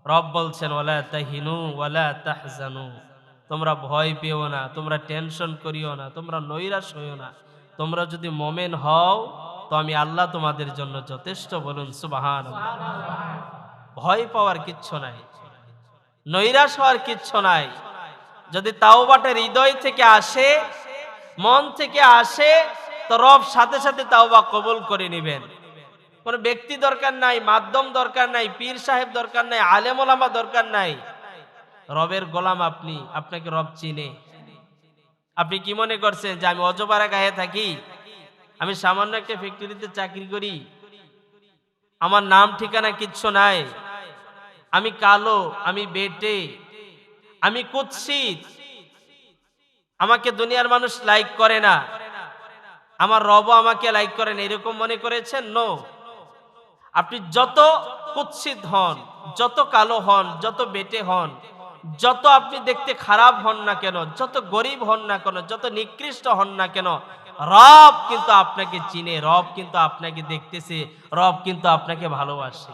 রব বলছেন ওয়ালা তাহিনু ওয়ালা তাহজানু, তোমরা ভয় পেও না, তোমরা টেনশন করিও না, তোমরা নৈরাশ হইও না। তোমরা যদি মোমেন হও তো আমি আল্লাহ তোমাদের জন্য যথেষ্ট। বলুন সুবহানাল্লাহ। ভয় পাওয়ার কিচ্ছু নাই, নৈরাশ হওয়ার কিচ্ছু নাই। যদি তাওবাটা হৃদয় থেকে আসে, মন থেকে আসে, তো রব সাথে সাথে তাওবা কবুল করে নেবেন। কোন ব্যক্তি দরকার নাই, মাধ্যম দরকার নাই, পীর সাহেব দরকার নাই, আলেম ওলামা দরকার নাই। রবের গোলাম আপনি, আপনাকে রব চিনে। আপনি কি মনে করছেন যে আমি অজপাড়া গায়ে থাকি, আমি সামান্য একটা ফ্যাক্টরিতে চাকরি করি, আমার নাম ঠিকানা কিচ্ছু নাই, আমি কালো, আমি বেটে, আমি কুৎসিত, আমাকে দুনিয়ার মানুষ লাইক করে না, আমার রব আমাকে লাইক করেন, এরকম মনে করেছেন? নো। আপনি যত কুৎসিত হন, যত কালো হন, যত বেটে হন, যত আপনি দেখতে খারাপ হন না কেন, যত গরিব হন না কেন, যত নিকৃষ্ট হন না কেন, রব কিন্তু আপনাকে চিনে, রব কিন্তু আপনাকে দেখতেছে, রব কিন্তু আপনাকে ভালোবাসে।